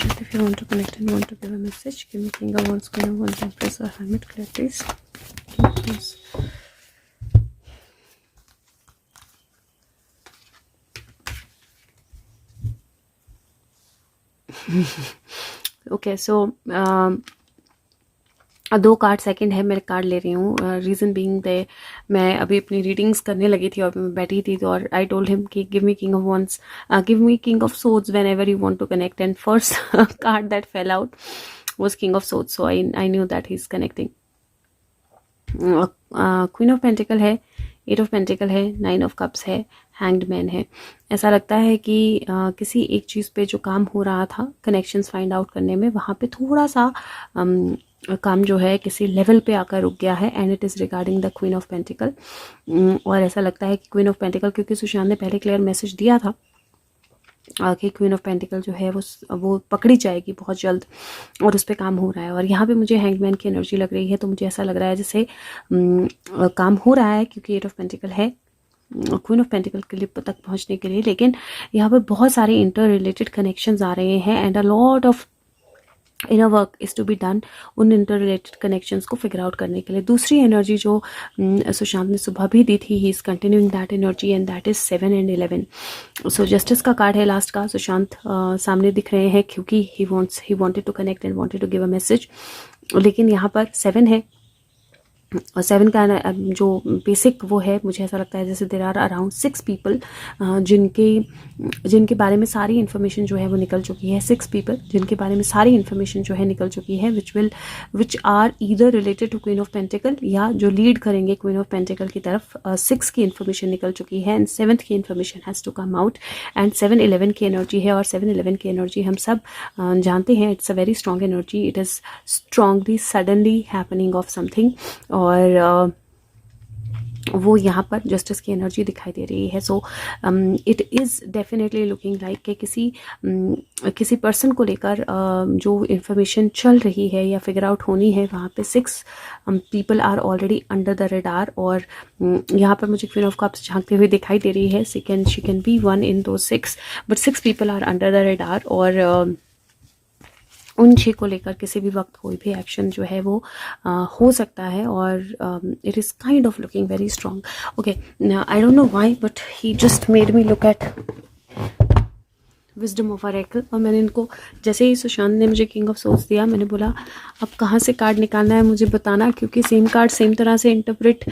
Sushant, if you want to connect and want to give a message, give me King of Wands, Queen of Wands, Empress or Hermit, clear please. Please. Okay, so दो card second है, मैं card ले रही हूँ. Reason being they मैं अभी अपनी readings करने लगी थी और मैं बैठी थी, तो और आई टोल्ड हिम कि give me king of wands, give me king of swords whenever you want to connect, and first card that fell out was king of swords, so I knew that he's connecting. Queen of pentacle है, eight of pentacle है, nine of cups है, hanged man है. ऐसा लगता है कि किसी एक चीज़ पे जो काम हो रहा था कनेक्शंस फाइंड आउट करने में, वहाँ पे थोड़ा सा काम जो है किसी लेवल पे आकर रुक गया है, and it is regarding the queen of pentacle. और ऐसा लगता है कि क्वीन ऑफ पेंटिकल, क्योंकि सुशांत ने पहले क्लियर मैसेज दिया था कि क्वीन ऑफ पेंटिकल जो है वो पकड़ी जाएगी बहुत जल्द, और उस पर काम हो रहा है. और यहाँ पे मुझे हैंगमैन की एनर्जी लग रही है, तो मुझे ऐसा लग रहा है जैसे काम हो रहा है, क्योंकि एट ऑफ पेंटिकल है क्वीन ऑफ पेंटिकल के लिए तक पहुँचने के लिए. लेकिन यहाँ पर बहुत सारे इंटर रिलेटेड कनेक्शंस आ रहे हैं, and a lot of inner work is to be done उन इंटर रिलेटेड कनेक्शंस को फिगर आउट करने के लिए. दूसरी एनर्जी जो सुशांत ने सुबह भी दी थी, he is continuing that energy, and that is 7 and 11. So justice का कार्ड है लास्ट का. सुशांत सामने दिख रहे हैं क्योंकि he wanted to connect and wanted to give a message. लेकिन यहाँ पर 7 है, और 7 का जो बेसिक वो है, मुझे ऐसा लगता है जैसे देर आर अराउंड 6 पीपल जिनके बारे में सारी इन्फॉर्मेशन जो है वो निकल चुकी है. 6 पीपल जिनके बारे में सारी इन्फॉर्मेशन जो है निकल चुकी है, which are either related to queen of pentacles, या जो लीड करेंगे क्वीन ऑफ पेंटिकल की तरफ. 6 की इन्फॉर्मेशन निकल चुकी है, एंड 7th की information has to come out, and 7-11 की एनर्जी है. और 7-11 की एनर्जी हम सब जानते हैं, it's a very strong energy. It is strongly suddenly happening of something, और वो यहाँ पर जस्टिस की एनर्जी दिखाई दे रही है. So it is definitely looking like कि किसी पर्सन को लेकर जो इन्फॉर्मेशन चल रही है या फिगर आउट होनी है, वहाँ पे 6 people are already under the radar. और यहाँ पर मुझे क्वीन ऑफ कप्स झांकते हुए दिखाई दे रही है. She can be one in दो 6, but 6 people are under the radar. और उन 6 को लेकर किसी भी वक्त कोई भी एक्शन जो है वो हो सकता है, और it is kind of looking very strong. Okay, I don't know why, but he just made me look at wisdom of oracle. और मैंने इनको, जैसे ही सुशांत ने मुझे किंग ऑफ सोर्ड्स दिया, मैंने बोला अब कहाँ से कार्ड निकालना है मुझे बताना, क्योंकि सेम कार्ड सेम तरह से इंटरप्रेट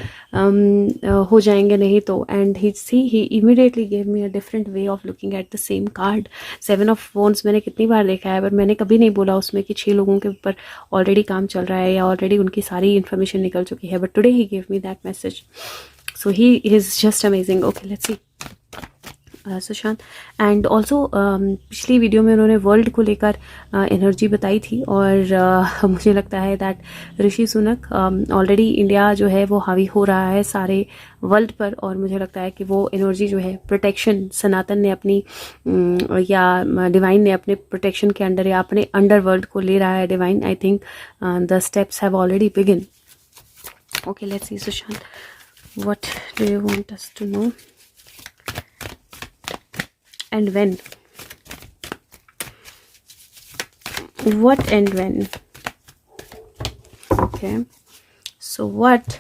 हो जाएंगे नहीं तो. And he immediately gave me a different way of looking at the same card. 7 of wands मैंने कितनी बार देखा है, पर मैंने कभी नहीं बोला उसमें कि 6 लोगों के ऊपर ऑलरेडी काम चल रहा है या ऑलरेडी उनकी सारी इन्फॉर्मेशन निकल चुकी है. But today he gave me that message, so he is just amazing. Okay, let's see Sushant. And also पिछली वीडियो में उन्होंने वर्ल्ड को लेकर एनर्जी बताई थी, और मुझे लगता है that Rishi Sunak already India जो है वो हावी हो रहा है सारे वर्ल्ड पर. और मुझे लगता है कि वो एनर्जी जो है प्रोटेक्शन सनातन ने अपनी या डिवाइन ने अपने प्रोटेक्शन के अंडर या अपने अंडर वर्ल्ड को ले रहा है divine. I think the steps have already begin. Okay, let's see Sushant, what do you want us to know and when? What and when? Okay, so what?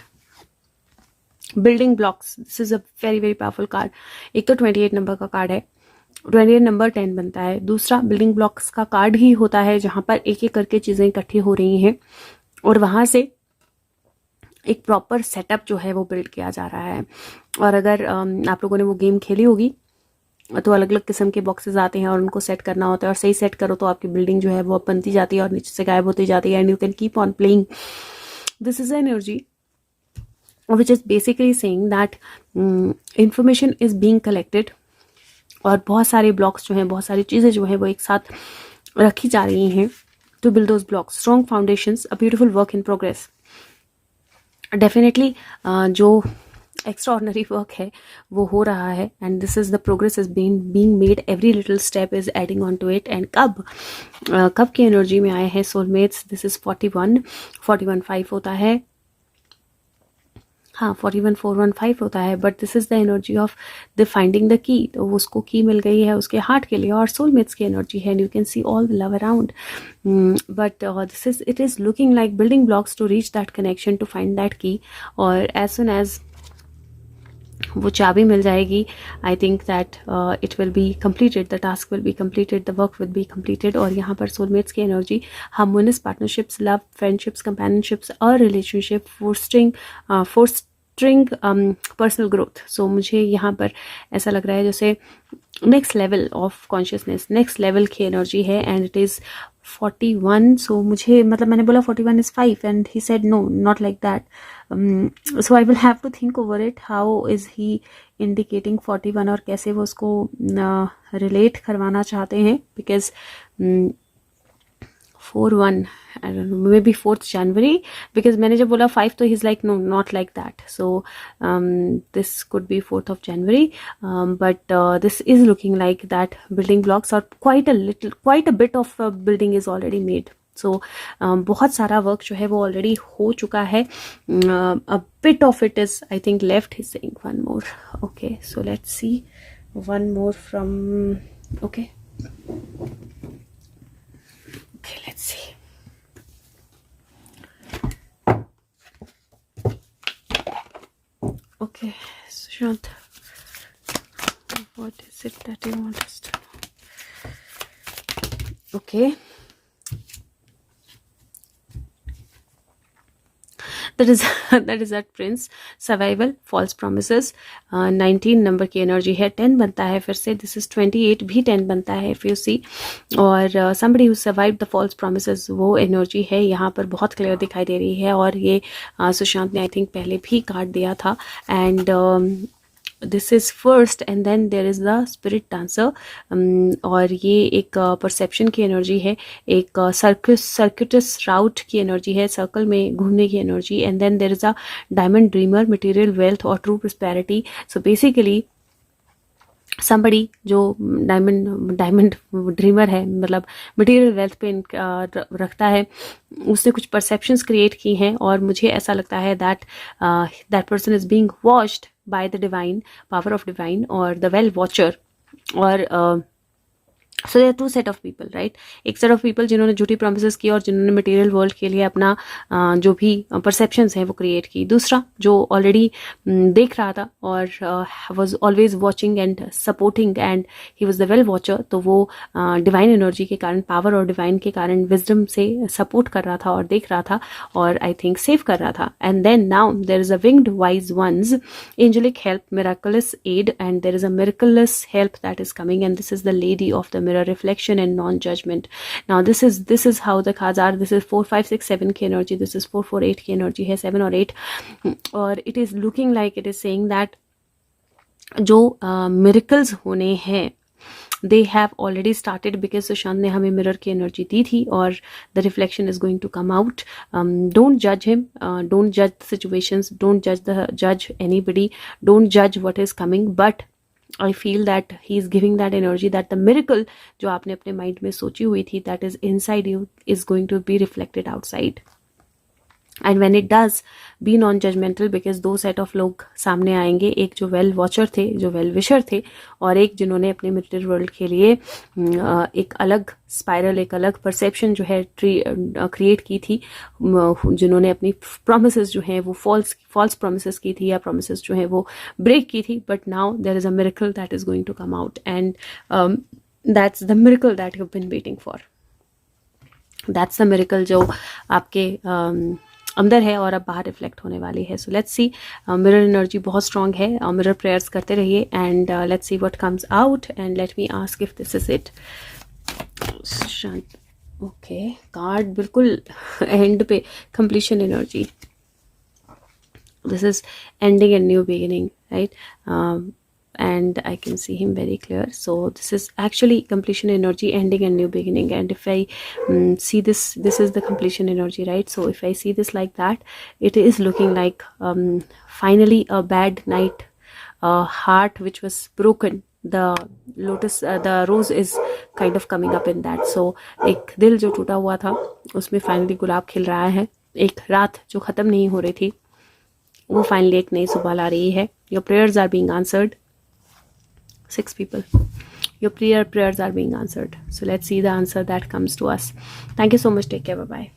Building blocks. This is a very very powerful card. एक तो 28 number का card है, 28 number 10 बनता है. दूसरा building blocks का card ही होता है, जहाँ पर एक एक करके चीज़ें इकट्ठी हो रही हैं, और वहाँ से एक प्रॉपर सेटअप जो है वो बिल्ड किया जा रहा है. और अगर आप लोगों ने वो गेम खेली होगी, तो अलग अलग किस्म के बॉक्सेस आते हैं और उनको सेट करना होता है, और सही सेट करो तो आपकी बिल्डिंग जो है वो बनती जाती है और नीचे से गायब होती जाती है, and you can keep on playing. This is energy which is basically saying that information is being collected, और बहुत सारे ब्लॉक्स जो हैं, बहुत सारी चीज़ें जो हैं वो एक साथ रखी जा रही हैं to build those blocks. Strong foundations, a beautiful work in progress. Definitely जो एक्स्ट्रा ऑर्डनरी वर्क है वो हो रहा है, and this is the progress is being made. Every little step is adding on to it. And कब की energy में आए हैं सोलमेट्स. दिस इज 41 5 होता है. हाँ 41415 होता है, but this is the energy of the finding the key, तो उसको की मिल गई है उसके हार्ट के लिए, और सोलमेट्स की एनर्जी है, and you can see all the love around, but this is it is looking like building blocks to reach that connection, to find that key, और एज सुन एज वो चाबी मिल जाएगी, I think that it will be completed, the task will be completed, the work will be completed. और यहाँ पर soulmates की energy, harmonious partnerships, love, friendships, companionships और रिलेशनशिप, फोस्टरिंग पर्सनल ग्रोथ। सो मुझे यहाँ पर ऐसा लग रहा है जैसे next level of consciousness, next level की एनर्जी है, एंड इट इज़ 41। सो मुझे मतलब मैंने बोला 41 is 5 and he said no, not like that, so I will have to think over it, how is he indicating 41 और कैसे वो उसको रिलेट करवाना चाहते हैं, because 4-1 I don't know, maybe 4th January, because मैंने जब बोला 5 तो he's like no, not like that, so this could be 4th of January, but this is looking like that building blocks or quite a bit of building is already made, so बहुत सारा work जो है वो already हो चुका है, a bit of it is I think left, he's saying one more, okay, so let's see one more from, okay, let's see. Okay, Sushant, what is it that you want us to know? Okay, that is that Prince, survival, false promises, 19 number की energy है, 10 बनता है फिर से, this is 28 भी 10 बनता है if you see, और somebody who survived the false promises, वो एनर्जी है यहाँ पर बहुत क्लियर दिखाई दे रही है, और ये सुशांत ने आई थिंक पहले भी कार्ड दिया था, and this is first, and then there is the spirit dancer, और ये एक परसेप्शन की एनर्जी है, एक सर्किटस राउट की एनर्जी है, सर्कल में घूमने की energy, and then there is a diamond dreamer, material wealth और true prosperity. So basically somebody जो डायमंड ड्रीमर है, मतलब मटेरियल वेल्थ पे रखता है, उसने कुछ परसेप्शंस क्रिएट की हैं, और मुझे ऐसा लगता है that person is being watched by the divine power of divine और द वेल वॉचर, और so there two set of people, right, एक सेट ऑफ पीपल जिन्होंने झूठी प्रोमिसेस की और जिन्होंने मटेरियल वर्ल्ड के लिए अपना जो भी परसेप्शंस हैं वो क्रिएट की, दूसरा जो ऑलरेडी देख रहा था और was always watching and supporting and he was the well watcher, तो वो डिवाइन एनर्जी के कारण, पावर और डिवाइन के कारण विजडम से सपोर्ट कर रहा था और देख रहा था, और आई थिंक सेव कर रहा था, and then now there is a winged wise ones, angelic help, miraculous aid, and there is a miraculous help that is coming, and this is the lady of the mirror, reflection and non-judgment. Now this is how the cards are. This is 4 5 6 7 की energy, this is 4 4 8 की energy है, 7 और 8, और it is looking like it is saying that जो miracles होने हैं they have already started, because Sushant ने हमें मिरर की एनर्जी दी थी, और the reflection is going to come out. Don't judge him, don't judge the situations, don't judge anybody, don't judge what is coming, but I feel that he is giving that energy that the miracle जो आपने अपने mind में सोची हुई थी, that is inside you is going to be reflected outside. And when it does be non judgemental, because दो set of लोग सामने आएंगे, एक जो वेल वॉचर थे, जो वेल विशर थे, और एक जिन्होंने अपने मटेरियल वर्ल्ड के लिए एक अलग स्पाइरल, एक अलग परसेप्शन जो है क्रिएट की थी, जिन्होंने अपनी प्रोमिसेस जो हैं वो फॉल्स प्रोमिसेस की थी, या प्रोमिसेस जो हैं वो ब्रेक की थी, but now there is a miracle that is going to come out, and that's the miracle that you have been waiting for, that's the miracle जो आपके अंदर है और अब बाहर रिफ्लेक्ट होने वाली है. So let's see, mirror energy बहुत स्ट्रांग है, मिरर प्रेयर्स करते रहिए and let's see what comes out and let me ask if this is it. Okay, card बिल्कुल एंड पे, completion energy. This is ending and new beginning, right? And I can see him very clear. So this is actually completion energy, ending and new beginning. And if I see this is the completion energy, right? So if I see this like that, it is looking like finally a bad night, a heart which was broken. The lotus, the rose is kind of coming up in that. So एक दिल जो टूटा हुआ था उसमें finally गुलाब खिल रहा है. एक रात जो खत्म नहीं हो रही थी वो फाइनली एक नई सुबह ला रही है. Your prayers are being answered. 6 people. Your prayers are being answered. So let's see the answer that comes to us. Thank you so much. Take care. Bye bye.